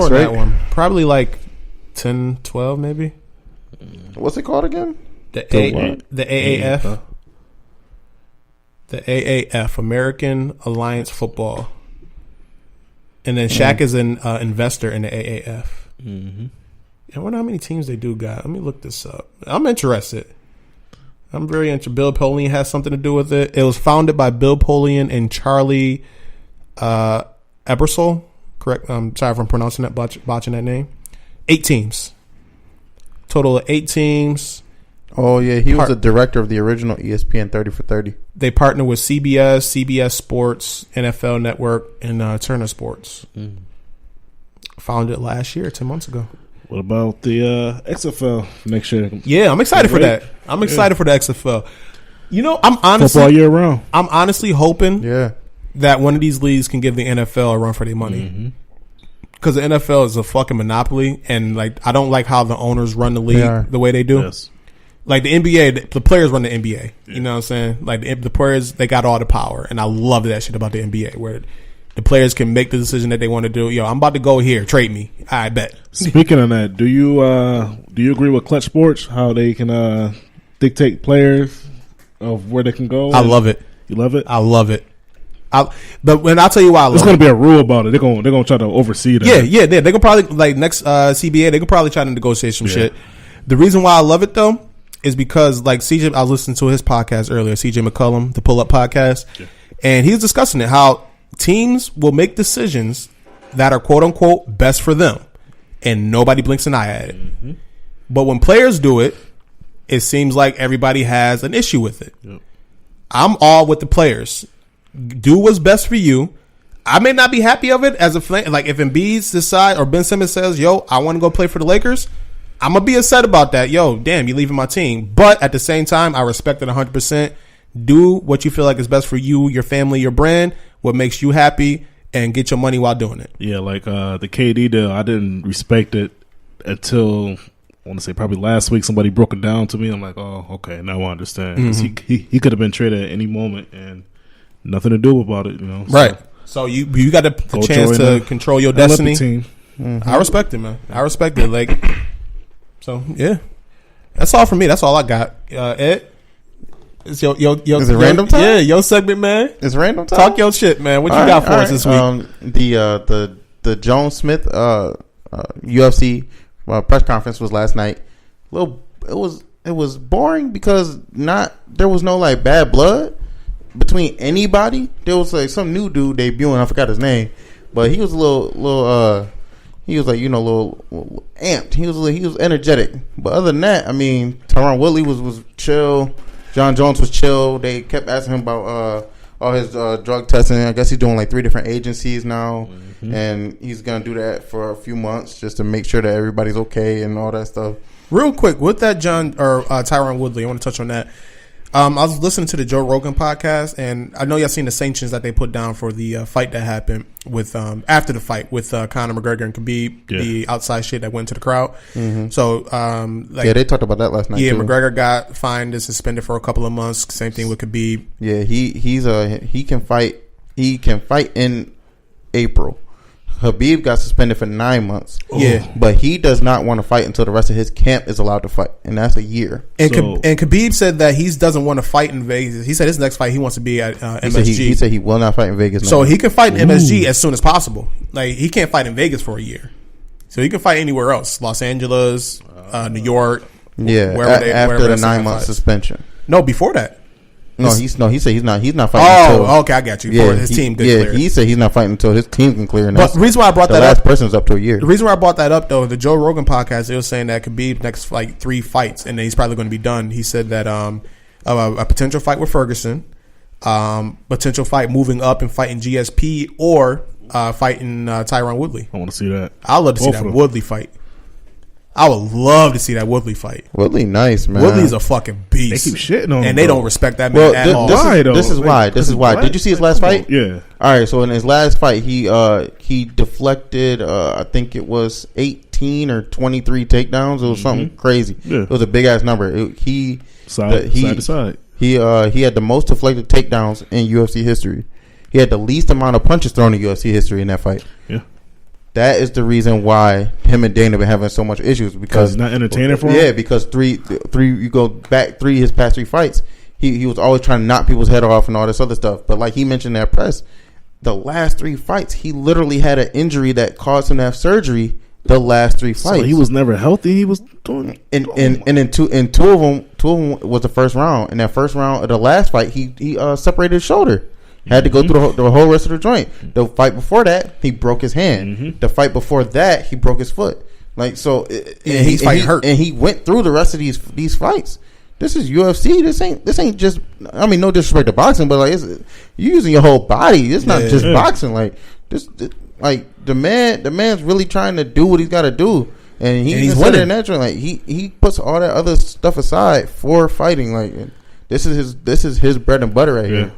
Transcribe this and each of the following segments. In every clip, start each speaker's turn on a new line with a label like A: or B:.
A: short that one. Probably like 10, 12 maybe.
B: What's it called again?
A: The AAF. The AAF, American Alliance Football. And then Shaq is an investor in the AAF. Mm-hmm. I wonder how many teams they do got. Let me look this up. I'm interested. I'm very interested. Bill Polian has something to do with it. It was founded by Bill Polian and Charlie Ebersol. Correct. I'm sorry if I'm pronouncing that, botching that name. 8 teams. Total of 8 teams.
B: Oh, yeah. He was the director of the original ESPN 30 for 30.
A: They partner with CBS Sports, NFL Network, and Turner Sports. Founded last year, 10 months ago.
C: What about the XFL next year?
A: Yeah, I'm excited for that. I'm excited for the XFL. You know, I'm honestly
C: football year round.
A: I'm honestly hoping that one of these leagues can give the NFL a run for their money. Because the NFL is a fucking monopoly, and like I don't like how the owners run the league the way they do.
C: Yes.
A: Like the NBA, the players run the NBA. You know what I'm saying? Like the players, they got all the power, and I love that shit about the NBA, where the players can make the decision that they want to do. Yo, I'm about to go here. Trade me. I bet.
C: Speaking of that, do you agree with Clutch Sports, how they can dictate players of where they can go?
A: I love it.
C: You love it?
A: I love it. But when I'll tell you why I love it.
C: There's going to be a rule about it. They're going to try to oversee that.
A: Yeah. They could probably, like next CBA, they could probably try to negotiate some shit. The reason why I love it, though, is because like CJ, I was listening to his podcast earlier, CJ McCollum, the Pull Up Podcast, and he was discussing it, how teams will make decisions that are quote unquote best for them, and nobody blinks an eye at it. But when players do it, it seems like everybody has an issue with it. I'm all with the players. Do what's best for you. I may not be happy of it as a fan. Like if Embiid decides or Ben Simmons says, "Yo, I want to go play for the Lakers," I'm gonna be upset about that. Yo, damn, you leaving my team. But at the same time, I respect it 100%. Do what you feel like is best for you, your family, your brand, what makes you happy, and get your money while doing it.
C: Yeah, like the KD deal, I didn't respect it until, I want to say probably last week, somebody broke it down to me. I'm like, oh, okay, now I understand. 'Cause he could have been traded at any moment and nothing to do about it, you know.
A: Right. So you got the chance to control your destiny.
C: Team.
A: I respect it, man. I respect it. Like, so yeah, that's all for me. That's all I got. Ed, it's your
B: is it random time?
A: Yeah, your segment, man.
B: It's random time.
A: Talk your shit, man. What you got for us this week?
B: The Jones Smith UFC press conference was last night. It was boring because there was no like bad blood between anybody. There was like some new dude debuting. I forgot his name, but he was a little. He was like, a little amped. He was energetic. But other than that, I mean, Tyron Woodley was chill. John Jones was chill. They kept asking him about all his drug testing. I guess he's doing like 3 different agencies now, and he's gonna do that for a few months just to make sure that everybody's okay and all that stuff.
A: Real quick, with that Tyron Woodley, I want to touch on that. I was listening to the Joe Rogan podcast, and I know y'all seen the sanctions that they put down for the fight that happened with after the fight with Conor McGregor and Khabib, the outside shit that went to the crowd. So,
B: they talked about that last night.
A: Yeah,
B: too.
A: McGregor got fined and suspended for a couple of months. Same thing with Khabib.
B: Yeah, he can fight. He can fight in April. Khabib got suspended for 9 months.
A: Yeah.
B: But he does not want to fight until the rest of his camp is allowed to fight. And that's a year.
A: And Khabib said that he doesn't want to fight in Vegas. He said his next fight he wants to be at MSG.
B: He said he will not fight in Vegas.
A: So he can fight in MSG as soon as possible. Like he can't fight in Vegas for a year. So he can fight anywhere else. Los Angeles, New York.
B: Yeah. After the 9 month suspension.
A: No, before that.
B: No, he said he's not fighting.
A: Oh, okay, I got you.
B: Yeah,
A: his team clear.
B: He said he's not fighting until his team can clear.
A: But the reason why I brought that up,
B: the last person's up to a year.
A: The reason why I brought that up though, the Joe Rogan podcast, they were saying that Khabib next like 3 fights, and then he's probably going to be done. He said that a potential fight with Ferguson, potential fight moving up and fighting GSP, or fighting Tyron Woodley.
C: I want to see that.
A: I'd love to see that Woodley fight. I would love to see that Woodley fight.
B: Woodley, nice, man.
A: Woodley's a fucking beast.
C: They keep shitting on him,
A: and they don't respect that man at all.
B: This is why. Did you see his last fight?
C: Yeah.
B: All right. So in his last fight, he deflected. I think it was 18 or 23 takedowns. It was something crazy. Yeah. It was a big ass number.
C: Side to side.
B: He had the most deflected takedowns in UFC history. He had the least amount of punches thrown in UFC history in that fight.
C: Yeah.
B: That is the reason why him and Dana been having so much issues because
C: it's not entertaining for him.
B: Yeah, because three. You go back his past 3 fights. He was always trying to knock people's head off and all this other stuff. But like he mentioned in that press, the last 3 fights, he literally had an injury that caused him to have surgery. The last 3 fights,
C: so he was never healthy. He was doing,
B: and in two of them was the first round. In that first round of the last fight, he separated his shoulder. Had to go through the whole rest of the joint. The fight before that, he broke his hand. The fight before that, he broke his foot. Like so,
A: he's fighting hurt,
B: and he went through the rest of these fights. This is UFC. This ain't just. I mean, no disrespect to boxing, but like you're using your whole body. It's not just boxing. Like this, like the man's really trying to do what he's got to do, and he's winning. Natural. Like he puts all that other stuff aside for fighting. Like this is his bread and butter right here.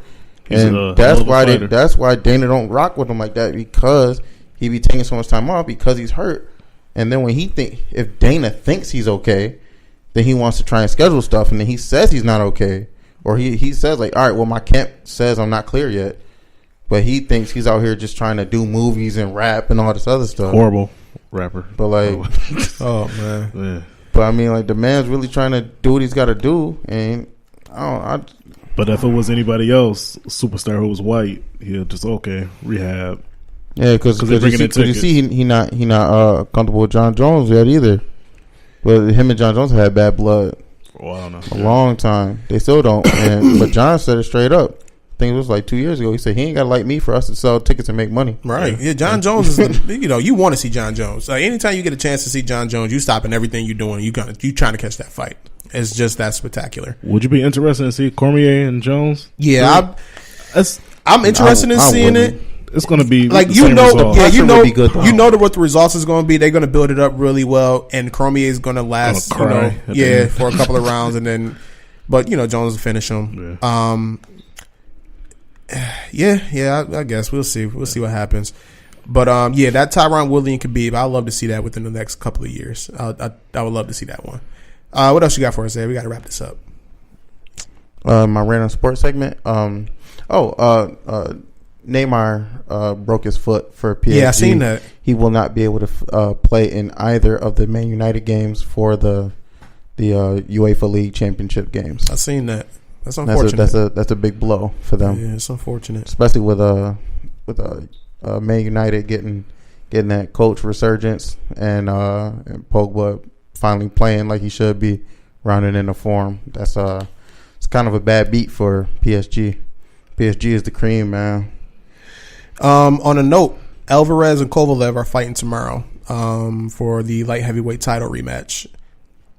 B: And that's why Dana don't rock with him like that, because he be taking so much time off because he's hurt. And then when if Dana thinks he's okay, then he wants to try and schedule stuff, and then he says he's not okay, or he says like, all right, well my camp says I'm not clear yet, but he thinks he's out here just trying to do movies and rap and all this other stuff.
C: Horrible rapper,
B: but like,
A: oh man,
C: yeah.
B: But I mean, like the man's really trying to do what he's got to do, and
C: But if it was anybody else, superstar who was white, he'll just rehab.
B: Yeah, because you see he not comfortable with John Jones yet either. But him and John Jones have had bad blood
C: for a while now.
B: A long time. They still don't. But John said it straight up. I think it was like 2 years ago. He said he ain't got to like me for us to sell tickets and make money.
A: Right. Yeah, John Jones is you want to see John Jones. Like anytime you get a chance to see John Jones, you stopping everything you're doing. You trying to catch that fight. It's just that spectacular.
C: Would you be interested in seeing Cormier and Jones?
A: Yeah, I'm interested in seeing it.
C: It's going to be
A: like
C: what
A: the results is going to be. They're going to build it up really well, and Cormier is going to last, for a couple of rounds, and then, but Jones will finish him. Yeah. I guess we'll see. We'll see what happens. But that Tyron Woodley and Khabib, I'd love to see that within the next couple of years. I would love to see that one. What else you got for us, Ed? We got to wrap this up.
B: My random sports segment. Neymar broke his foot for PSG.
A: Yeah, I seen that.
B: He will not be able to play in either of the Man United games for the UEFA League Championship games.
A: I seen that. That's unfortunate.
B: That's a big blow for them.
A: Yeah, it's unfortunate,
B: especially with Man United getting that coach resurgence and Pogba finally playing like he should be, rounding into form. That's it's kind of a bad beat for PSG. PSG is the cream, man.
A: On a note, Alvarez and Kovalev are fighting tomorrow for the light heavyweight title rematch.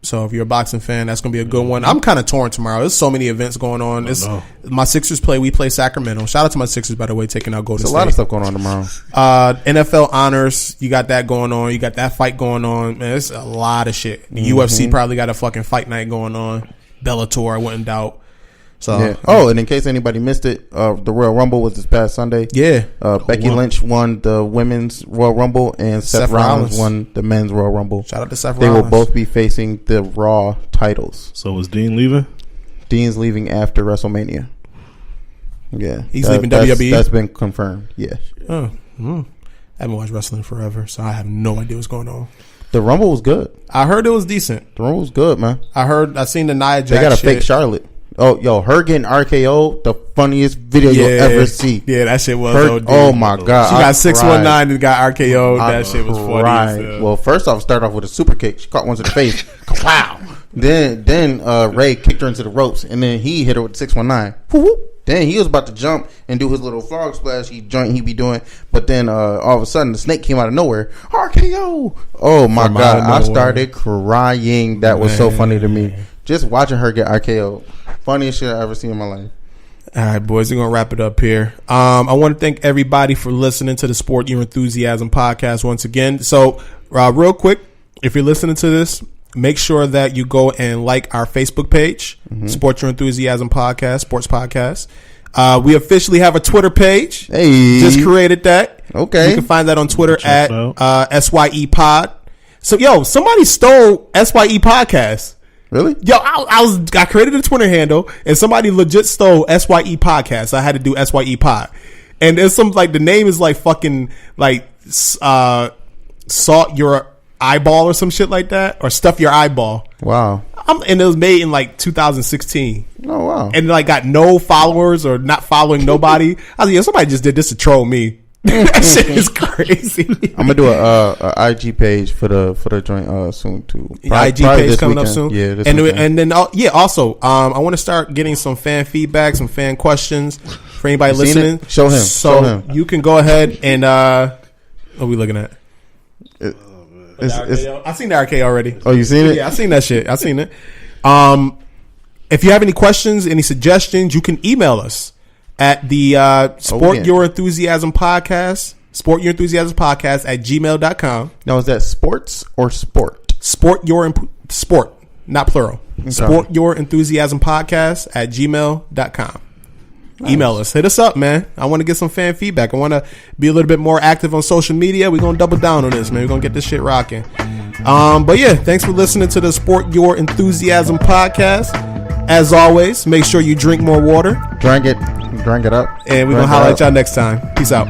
A: So if you're a boxing fan, that's going to be a good one. I'm kind of torn tomorrow. There's so many events going on. My Sixers we play Sacramento. Shout out to my Sixers, by the way, taking out Golden State.
B: There's a lot of stuff going on tomorrow.
A: NFL honors, you got that going on. You got that fight going on. Man, it's a lot of shit. The UFC probably got a fucking fight night going on. Bellator, I wouldn't doubt. So,
B: yeah. Oh, and in case anybody missed it, the Royal Rumble was this past Sunday.
A: Yeah.
B: Becky Lynch won the women's Royal Rumble, and Seth Rollins won the men's Royal Rumble.
A: Shout out to Seth
B: Rollins. They
A: will
B: both be facing the Raw titles.
C: So is Dean leaving?
B: Dean's leaving after WrestleMania. Yeah.
A: He's leaving WWE?
B: That's been confirmed. Yeah.
A: I haven't watched wrestling forever, so I have no idea what's going on.
B: The Rumble was good.
A: I heard it was decent.
B: The Rumble was good, man.
A: I seen the Nia Jax.
B: They got a fake Charlotte. Oh, yo, her getting RKO, the funniest video you'll ever see.
A: Yeah, that shit was.
B: Oh my god,
A: she got 619 and got RKO. That shit was funny.
B: Well, first off, start off with a super kick. She caught one to the face. Wow. Then Ray kicked her into the ropes, and then he hit her with 619. Then he was about to jump and do his little frog splash he be doing, but then all of a sudden the snake came out of nowhere. RKO. Oh my god, I started crying. That was so funny to me. Just watching her get RKO. Funniest shit I've ever seen in my life.
A: All right, boys, we're going to wrap it up here. I want to thank everybody for listening to the Sport Your Enthusiasm podcast once again. So, real quick, if you're listening to this, make sure that you go and like our Facebook page, Sport Your Enthusiasm podcast, sports podcast. We officially have a Twitter page.
B: Hey.
A: Just created that.
B: Okay.
A: You can find that on Twitter at SYE Pod. So, yo, somebody stole SYE Podcast.
B: Really?
A: Yo, I created a Twitter handle and somebody legit stole SYE Podcast. I had to do SYE Pod. And there's some, like, the name is like fucking, like, salt your eyeball or some shit like that, or stuff your eyeball.
B: Wow.
A: And it was made in like 2016.
B: Oh wow.
A: And like got no followers or not following nobody. I was like, yeah, somebody just did this to troll me. That shit is crazy.
B: I'm gonna do a IG page for the joint soon too.
A: IG page coming up soon.
B: Yeah, this
A: and
B: weekend.
A: then also I want to start getting some fan feedback, some fan questions for anybody listening.
B: Show him.
A: So
B: Show him.
A: you can go ahead and what are we looking at? I seen the RK already.
B: Oh, you seen it?
A: Yeah, I seen that shit. I seen it. If you have any questions, any suggestions, you can email us at the Sport Your Enthusiasm Podcast at gmail.com.
B: Now, is that sports or sport?
A: Sport, not plural.
B: Okay.
A: Sport Your Enthusiasm Podcast at gmail.com. Nice. Email us. Hit us up, man. I want to get some fan feedback. I want to be a little bit more active on social media. We're going to double down on this, man. We're going to get this shit rocking. But yeah, thanks for listening to the Sport Your Enthusiasm Podcast. As always, make sure you drink more water.
B: Drink it up.
A: And we're going to holler at y'all next time. Peace out.